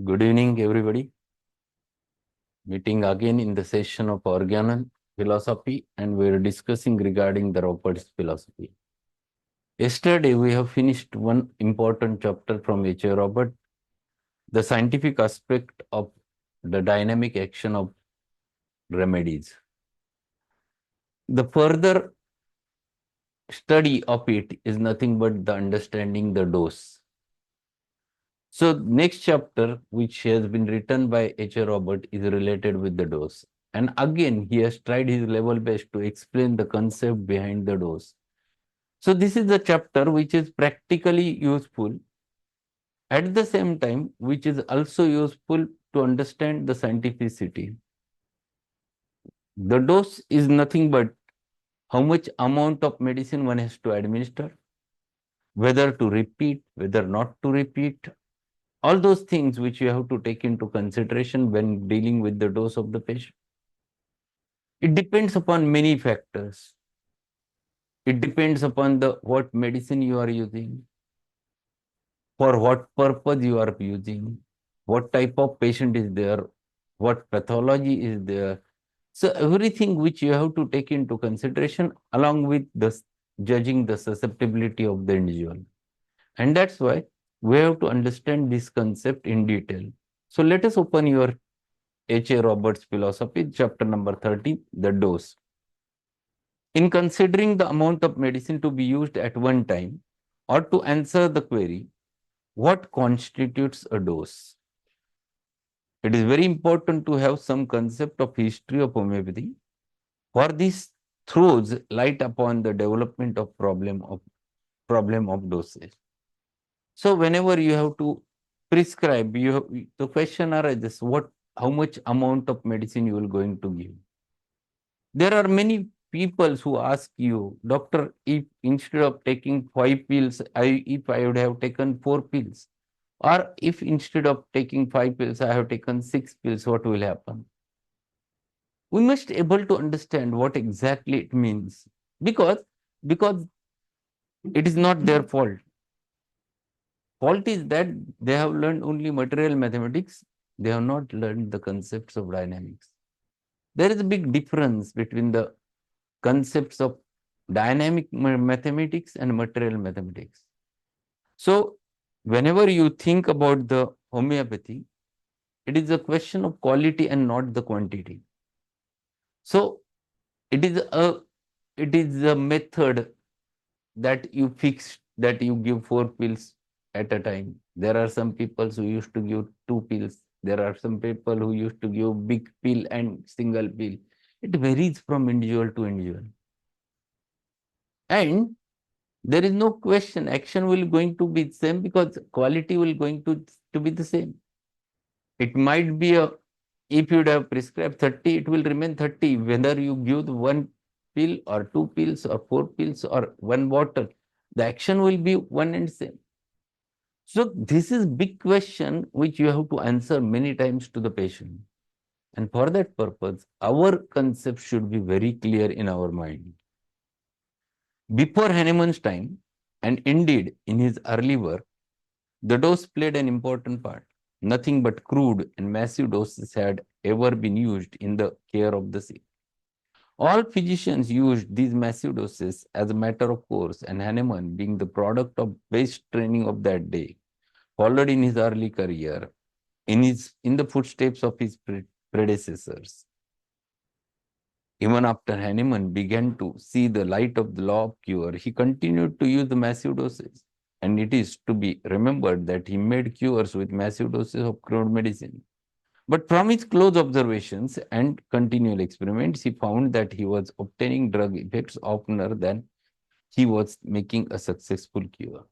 Good evening, everybody. Meeting again in the session of Organon philosophy, and we are discussing regarding the Roberts philosophy. Yesterday, we have finished one important chapter from H.A. Robert, the scientific aspect of the dynamic action of remedies. The further study of it is nothing but the understanding the dose. So next chapter, which has been written by H.A. Robert, is related with the dose. And again, he has tried his level best to explain the concept behind the dose. So this is the chapter which is practically useful, at the same time, which is also useful to understand the scientificity. The dose is nothing but how much amount of medicine one has to administer, whether to repeat, whether not to repeat, all those things which you have to take into consideration when dealing with the dose of the patient. It depends upon many factors. It depends upon the what medicine you are using, for what purpose you are using, what type of patient is there, what pathology is there. So everything which you have to take into consideration along with the judging the susceptibility of the individual. And that's why we have to understand this concept in detail. So let us open your H.A. Roberts philosophy, chapter number 30, the dose. In considering the amount of medicine to be used at one time, or to answer the query, what constitutes a dose? It is very important to have some concept of history of homeopathy, for this throws light upon the development of problem of dosage. So whenever you have to prescribe, the question arises, how much amount of medicine you will going to give? There are many people who ask you, doctor, if instead of taking 5 pills, if I would have taken 4 pills, or if instead of taking 5 pills, I have taken 6 pills, what will happen? We must able to understand what exactly it means, because because it is not their fault. Fault is that they have learned only material mathematics. They have not learned the concepts of dynamics. There is a big difference between the concepts of dynamic mathematics and material mathematics. So whenever you think about the homeopathy, it is a question of quality and not the quantity. So it is a method that you fix, that you give 4 pills at a time. There are some people who used to give 2 pills. There are some people who used to give big pill and single pill. It varies from individual to individual. And there is no question action will going to be same, because quality will going to be the same. It might be if you would have prescribed 30, it will remain 30, whether you give 1 pill or 2 pills or 4 pills or 1 bottle, the action will be one and same. So this is big question which you have to answer many times to the patient. And for that purpose, our concept should be very clear in our mind. Before Hahnemann's time, and indeed in his early work, the dose played an important part. Nothing but crude and massive doses had ever been used in the care of the sick. All physicians used these massive doses as a matter of course, and Hahnemann, being the product of best training of that day, followed in his early career in the footsteps of his predecessors. Even after Hahnemann began to see the light of the law of cure, he continued to use the massive doses. And it is to be remembered that he made cures with massive doses of crude medicine. But from his close observations and continual experiments, he found that he was obtaining drug effects oftener than he was making a successful cure.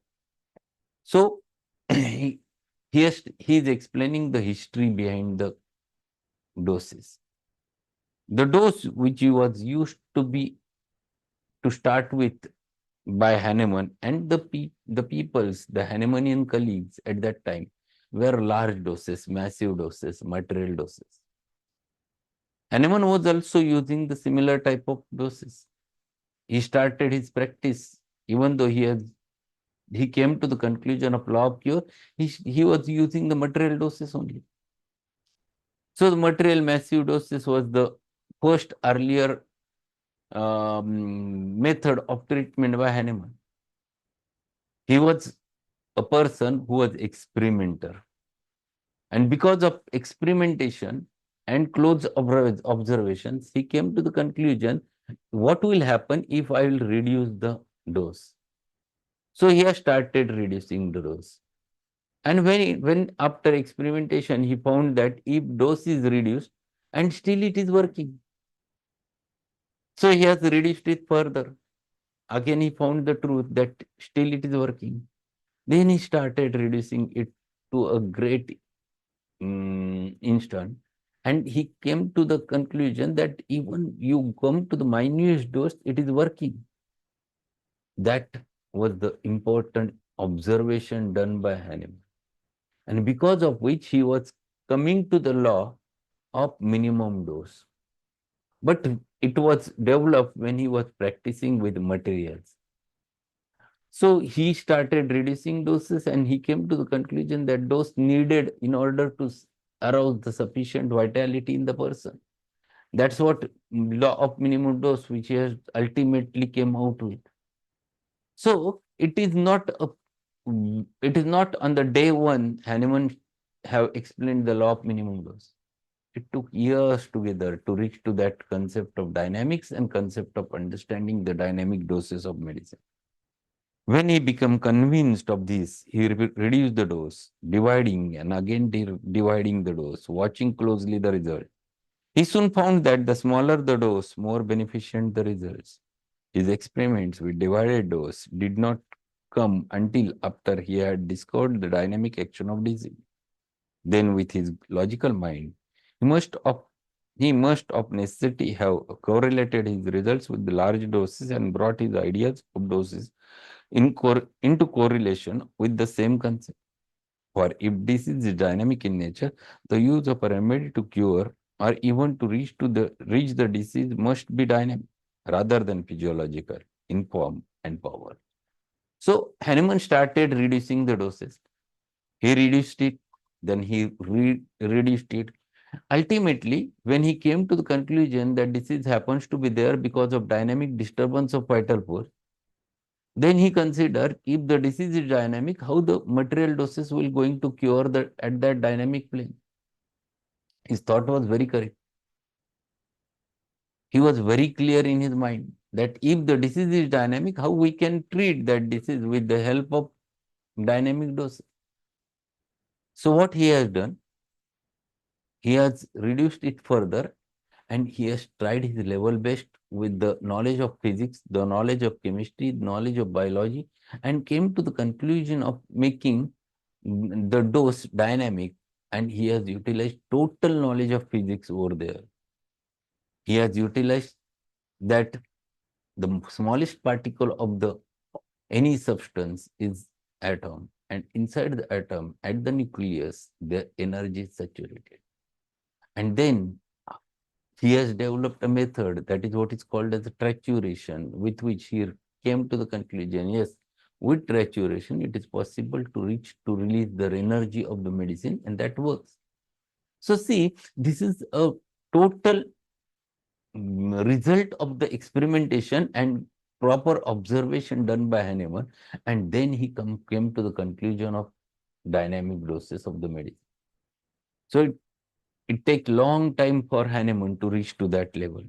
So he is explaining the history behind the doses. The dose which he was used to start with by Hahnemann and the peoples, the Hahnemannian colleagues at that time, were large doses, massive doses, material doses. Hahnemann was also using the similar type of doses. He started his practice, even though he has he came to the conclusion of law of cure, he was using the material doses only. So the material massive doses was the first earlier method of treatment by Hahnemann. He was a person who was experimenter. And because of experimentation and close observations, he came to the conclusion, what will happen if I will reduce the dose? So he has started reducing the dose. And when after experimentation, he found that if dose is reduced and still it is working. So he has reduced it further. Again, he found the truth that still it is working. Then he started reducing it to a great instant. And he came to the conclusion that even you come to the minute dose, it is working. That was the important observation done by Hahnemann. And because of which he was coming to the law of minimum dose. But it was developed when he was practicing with materials. So he started reducing doses and he came to the conclusion that dose needed in order to arouse the sufficient vitality in the person. That's what law of minimum dose, which he has ultimately came out with. So it is not on the day one Hahnemann have explained the law of minimum dose. It took years together to reach to that concept of dynamics and concept of understanding the dynamic doses of medicine. When he became convinced of this, he reduced the dose, dividing and again dividing the dose, watching closely the result. He soon found that the smaller the dose, more beneficent the results. His experiments with divided dose did not come until after he had discovered the dynamic action of disease. Then, with his logical mind, he must of necessity have correlated his results with the large doses and brought his ideas of doses into correlation with the same concept. For if disease is dynamic in nature, the use of a remedy to cure or even to reach the disease must be dynamic rather than physiological in form and power. So Hahnemann started reducing the doses. He reduced it, then he reduced it. Ultimately, when he came to the conclusion that disease happens to be there because of dynamic disturbance of vital force, then he considered if the disease is dynamic, how the material doses will going to cure at that dynamic plane. His thought was very correct. He was very clear in his mind that if the disease is dynamic, how we can treat that disease with the help of dynamic doses. So what he has done, he has reduced it further and he has tried his level best with the knowledge of physics, the knowledge of chemistry, knowledge of biology, and came to the conclusion of making the dose dynamic, and he has utilized total knowledge of physics over there. He has utilized that the smallest particle of the any substance is atom, and inside the atom at the nucleus the energy is saturated. And then he has developed a method that is what is called as the trituration, with which he came to the conclusion, yes, with trituration, it is possible to release the energy of the medicine, and that works. So see, this is a total result of the experimentation and proper observation done by Hahnemann, and then he came to the conclusion of dynamic doses of the medicine. So it takes long time for Hahnemann to reach to that level.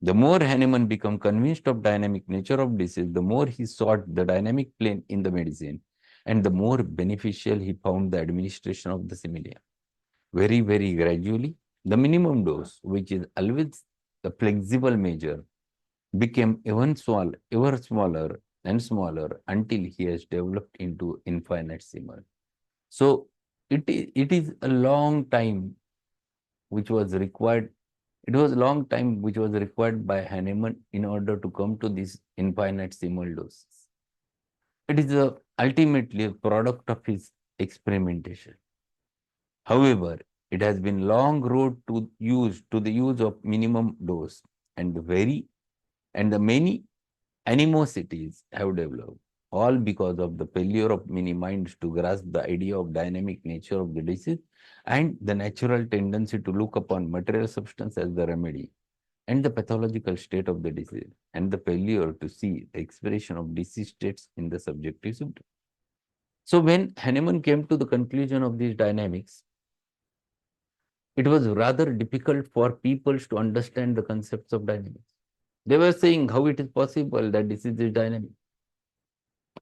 The more Hahnemann became convinced of dynamic nature of disease, the more he sought the dynamic plane in the medicine, and the more beneficial he found the administration of the similia. Very, very gradually, the minimum dose, which is always the flexible measure, became ever smaller and smaller until he has developed into infinitesimal. So it is a long time which was required. It was a long time which was required by Hahnemann in order to come to this infinitesimal doses. It is ultimately a product of his experimentation. However, it has been long road to the use of minimum dose, and the many animosities have developed. all because of the failure of many minds to grasp the idea of dynamic nature of the disease and the natural tendency to look upon material substance as the remedy and the pathological state of the disease, and the failure to see the expression of disease states in the subjective symptom. So when Hahnemann came to the conclusion of these dynamics, it was rather difficult for people to understand the concepts of dynamics. They were saying how it is possible that disease is dynamic.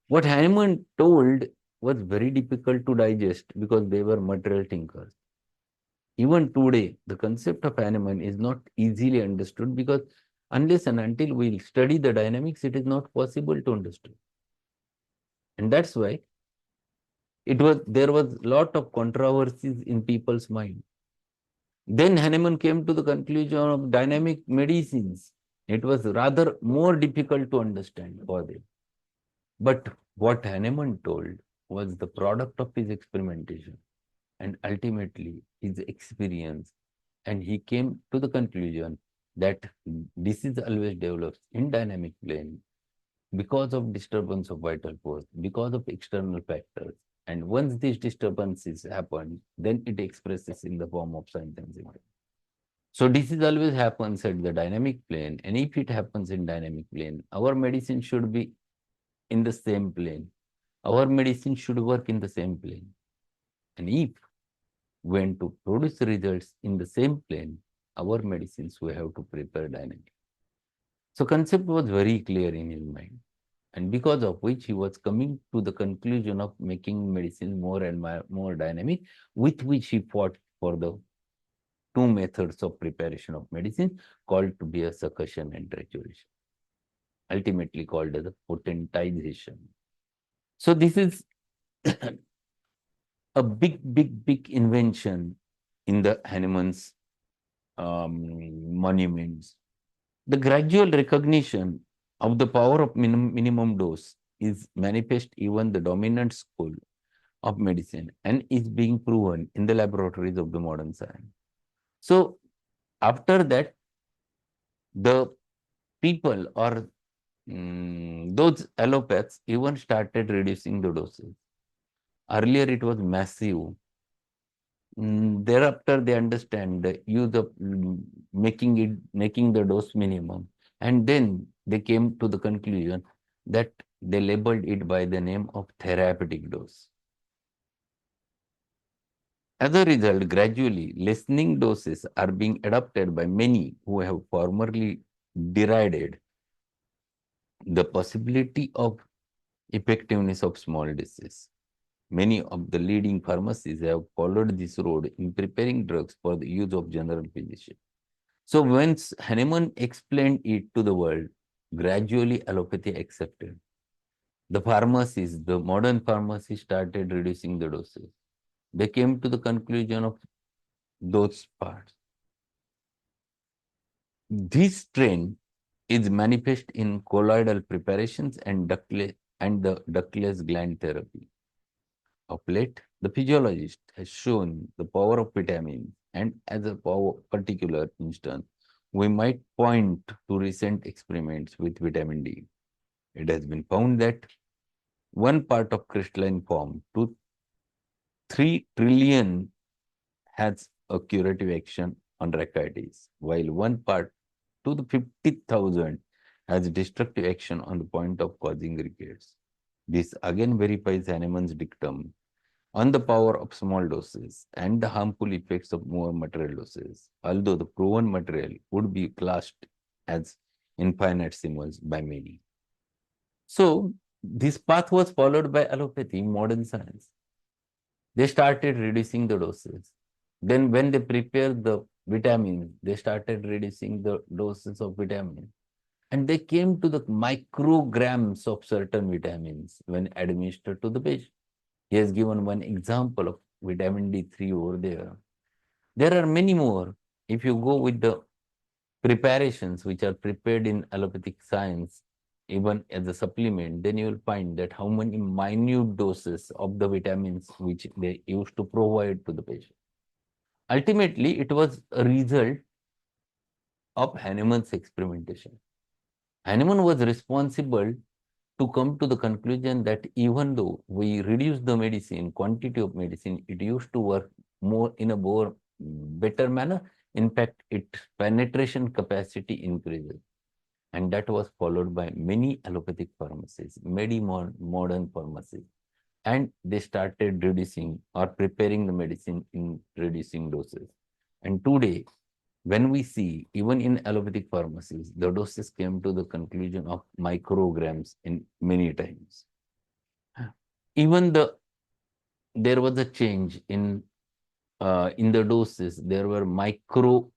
What Hahnemann told was very difficult to digest because they were material thinkers. Even today, the concept of Hahnemann is not easily understood because unless and until we study the dynamics, it is not possible to understand. And that's why there was lot of controversies in people's mind. Then Hahnemann came to the conclusion of dynamic medicines. It was rather more difficult to understand for them. But what Hahnemann told was the product of his experimentation and ultimately his experience. And he came to the conclusion that disease always develops in dynamic plane because of disturbance of vital force, because of external factors. And once these disturbances happen, then it expresses in the form of signs and symptoms. So disease always happens at the dynamic plane. And if it happens in dynamic plane, our medicine should be in the same plane. Our medicine should work in the same plane. And if when to produce results in the same plane, our medicines we have to prepare dynamic. So concept was very clear in his mind. And because of which he was coming to the conclusion of making medicine more and more dynamic, with which he fought for the two methods of preparation of medicine called to be a succussion and trituration, ultimately called as a potentization. So this is a big invention in the Hahnemann's monuments. The gradual recognition of the power of minimum dose is manifest even the dominant school of medicine and is being proven in the laboratories of the modern science. So after that, the people or those allopaths even started reducing the doses. Earlier it was massive. Thereafter they understand the use of making the dose minimum, and then they came to the conclusion that they labeled it by the name of therapeutic dose. As a result, gradually lessening doses are being adopted by many who have formerly derided the possibility of effectiveness of small doses. Many of the leading pharmacies have followed this road in preparing drugs for the use of general physicians. So once Hahnemann explained it to the world, gradually allopathy accepted. The pharmacies, the modern pharmacies started reducing the doses. They came to the conclusion of those parts. This trend is manifest in colloidal preparations and the ductless gland therapy. Of late, the physiologist has shown the power of vitamins, and as a particular instance, we might point to recent experiments with vitamin D. It has been found that one part of crystalline form to 3 trillion has a curative action on rachitis, while one part to the 50,000 has destructive action on the point of causing rickets. This again verifies Hahnemann's dictum on the power of small doses and the harmful effects of more material doses, although the proven material would be classed as infinitesimal by many. So, this path was followed by allopathy, modern science. They started reducing the doses. Then when they prepared the vitamins, they started reducing the doses of vitamins. And they came to the micrograms of certain vitamins when administered to the patient. He has given one example of vitamin D3 over there. There are many more. If you go with the preparations which are prepared in allopathic science, even as a supplement, then you will find that how many minute doses of the vitamins which they used to provide to the patient. Ultimately, it was a result of Hahnemann's experimentation. Hahnemann was responsible to come to the conclusion that even though we reduce the medicine, quantity of medicine, it used to work more in a more better manner. In fact, its penetration capacity increases. And that was followed by many allopathic pharmacies, many modern pharmacies. And they started reducing or preparing the medicine in reducing doses. And today, when we see, even in allopathic pharmacies, the doses came to the conclusion of micrograms in many times. Even there was a change in the doses. There were micro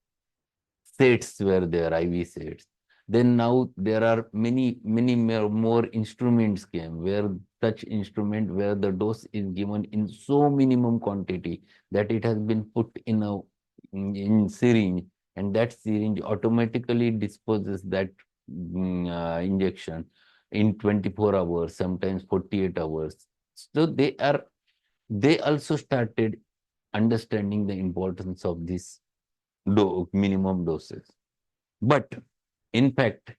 sets were there, IV sets. Then now there are many more instruments came where such instrument where the dose is given in so minimum quantity that it has been put in syringe, and that syringe automatically disposes that injection in 24 hours, sometimes 48 hours. So they also started understanding the importance of this minimum doses. But in fact,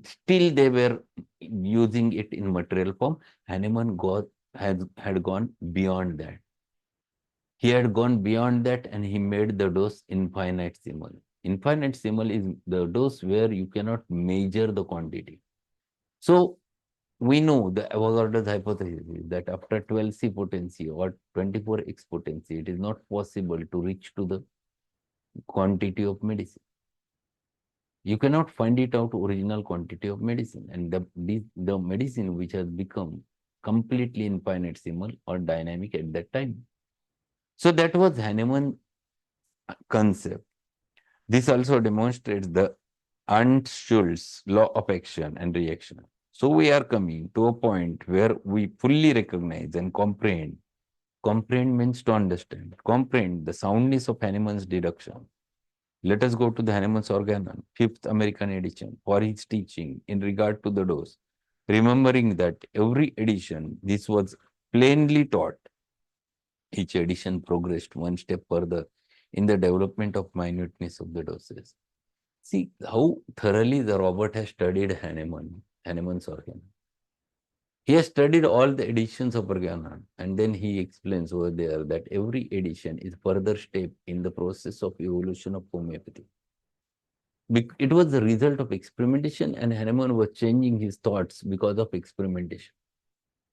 still they were using it in material form. Hahnemann had gone beyond that. He had gone beyond that and he made the dose infinitesimal. Infinitesimal is the dose where you cannot measure the quantity. So we know the Avogadro's hypothesis is that after 12C potency or 24X potency, it is not possible to reach to the quantity of medicine. You cannot find it out original quantity of medicine, and the medicine which has become completely infinitesimal or dynamic at that time. So that was Hahnemann's concept. This also demonstrates the Ernst-Schulz law of action and reaction. So we are coming to a point where we fully recognize and comprehend. Comprehend means to understand. Comprehend the soundness of Hahnemann's deduction. Let us go to the Hahnemann's Organon, 5th American edition, for his teaching in regard to the dose. Remembering that every edition, this was plainly taught. Each edition progressed one step further in the development of minuteness of the doses. See how thoroughly the Robert has studied Hahnemann's Organon. He has studied all the editions of Organon, and then he explains over there that every edition is further step in the process of evolution of homeopathy. It was the result of experimentation, and Hahnemann was changing his thoughts because of experimentation.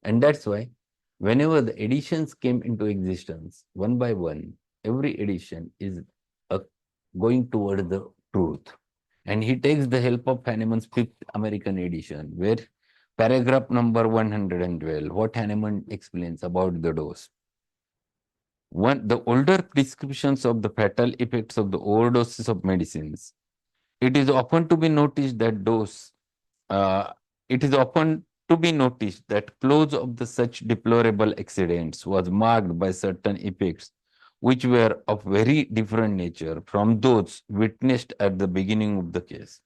And that's why whenever the editions came into existence, one by one, every edition is going toward the truth. And he takes the help of Hahnemann's 5th American edition, where paragraph number 112, what Hahnemann explains about the dose. The older prescriptions of the fatal effects of the overdoses of medicines, it is often to be noticed that close of the such deplorable accidents was marked by certain effects which were of very different nature from those witnessed at the beginning of the case.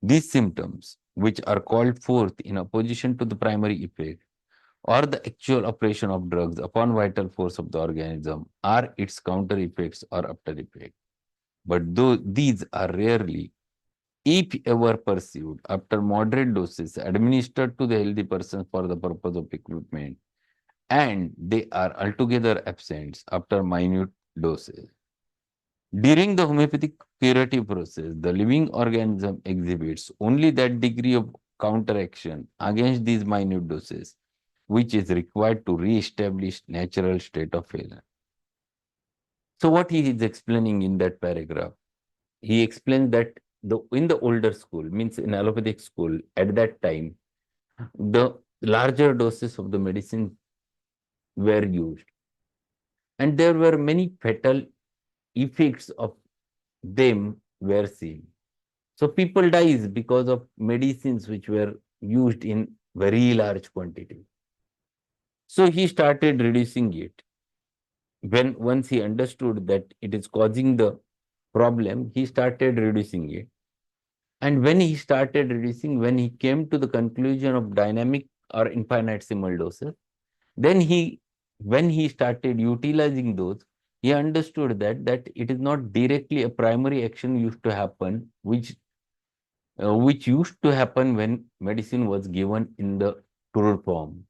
These symptoms, which are called forth in opposition to the primary effect or the actual operation of drugs upon vital force of the organism, are its counter effects or after effects. But though these are rarely, if ever, pursued after moderate doses administered to the healthy person for the purpose of equipment, and they are altogether absent after minute doses. During the homeopathic curative process, the living organism exhibits only that degree of counteraction against these minute doses, which is required to re-establish natural state of failure. So what he is explaining in that paragraph, he explains that in the older school, means in allopathic school, at that time, the larger doses of the medicine were used. And there were many fatal effects of them were seen. So people dies because of medicines which were used in very large quantity. So he started reducing it. Once he understood that it is causing the problem, he started reducing it. And when he started reducing, when he came to the conclusion of dynamic or infinitesimal doses, then when he started utilizing those, he understood that it is not directly a primary action used to happen, which which used to happen when medicine was given in the crude form.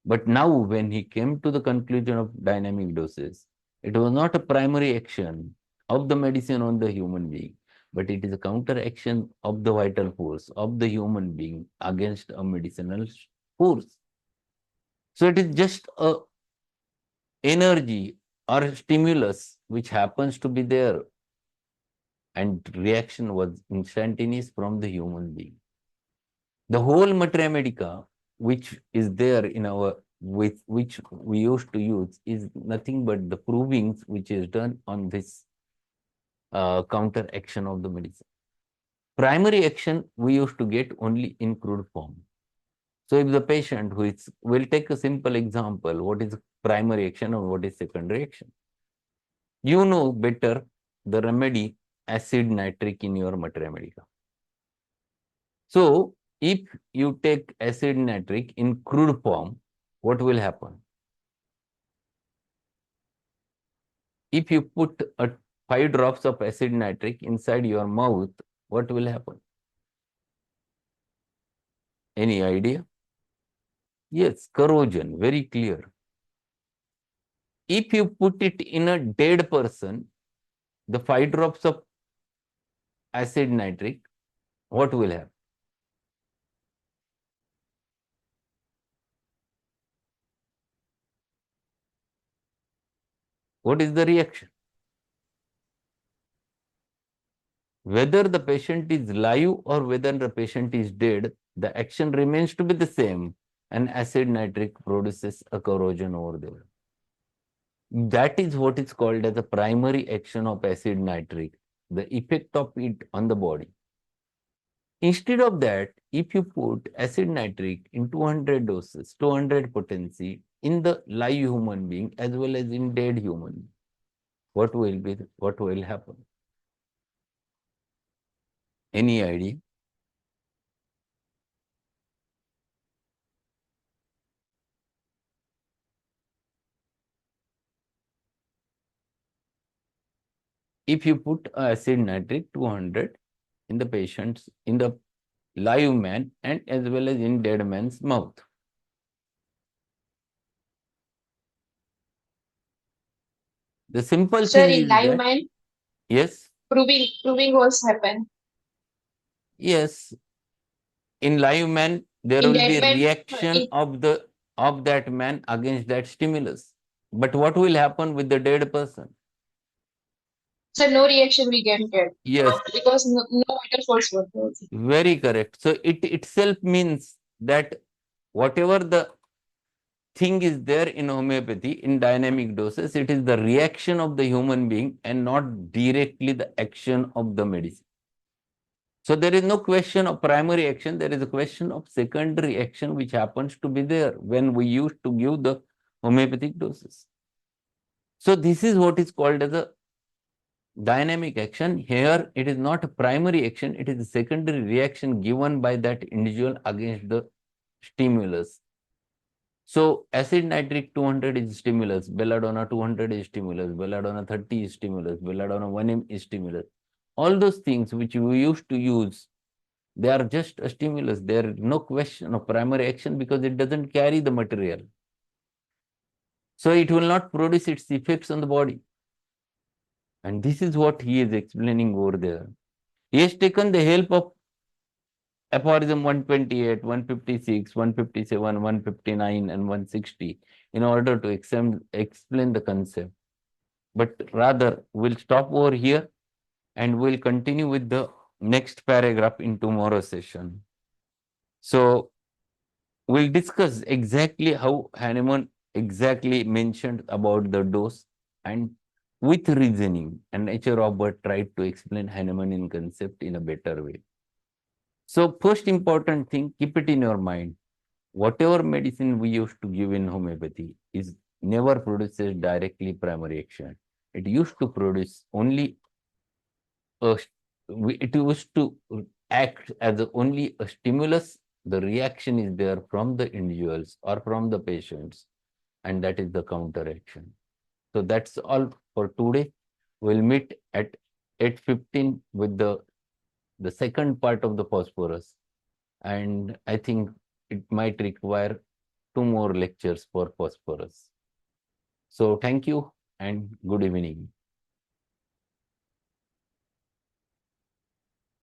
But now, when he came to the conclusion of dynamic doses, it was not a primary action of the medicine on the human being, but it is a counteraction of the vital force of the human being against a medicinal force. So it is just a energy or stimulus which happens to be there, and reaction was instantaneous from the human being. The whole materia medica which is there in our, with which we used to use, is nothing but the provings which is done on this counter action of the medicine. Primary action we used to get only in crude form. So if the patient who is, we'll take a simple example, what is primary action or what is secondary action? You know better the remedy acid nitric in your materia medica. So if you take acid nitric in crude form, what will happen? If you put 5 drops of acid nitric inside your mouth, what will happen? Any idea? Yes, corrosion, very clear. If you put it in a dead person, the 5 drops of acid nitric, what will happen? What is the reaction? Whether the patient is live or whether the patient is dead, the action remains to be the same, and acid nitric produces a corrosion over there. That is what is called as the primary action of acid nitric, the effect of it on the body. Instead of that, if you put acid nitric in 200 doses, 200 potency in the live human being as well as in dead human, what will happen? Any idea? If you put acid nitric 200 in the patient's, in the live man and as well as in dead man's mouth, the simple Sir, thing in is live that, man, yes, proving was happen. yes, in live man there In will dead be man, reaction in of that man against that stimulus. But what will happen with the dead person? sir, no reaction we can get Yes, because no vital force was there. very correct. So it itself means that whatever the thing is there in homeopathy, in dynamic doses, it is the reaction of the human being and not directly the action of the medicine. So there is no question of primary action, there is a question of secondary action which happens to be there when we used to give the homeopathic doses. So this is what is called as a dynamic action. Here it is not a primary action, it is a secondary reaction given by that individual against the stimulus. So acid nitric 200 is stimulus, belladonna 200 is stimulus, belladonna 30 is stimulus, belladonna 1M is stimulus. All those things which we used to use, they are just a stimulus. There is no question of primary action because it doesn't carry the material. So it will not produce its effects on the body. And this is what he is explaining over there. He has taken the help of aphorism 128, 156, 157, 159, and 160 in order to explain the concept. But rather, we'll stop over here and we'll continue with the next paragraph in tomorrow's session. So we'll discuss exactly how Hahnemann exactly mentioned about the dose, and with reasoning, and H. Robert tried to explain Hahnemannian concept in a better way. So first important thing, keep it in your mind. Whatever medicine we used to give in homeopathy is never produces directly primary action. It used to produce only a, it used to act as only a stimulus. The reaction is there from the individuals or from the patients, and that is the counteraction. So that's all for today. We'll meet at 8:15 with the the second part of the phosphorus. And I think it might require 2 more lectures for phosphorus. So thank you and good evening.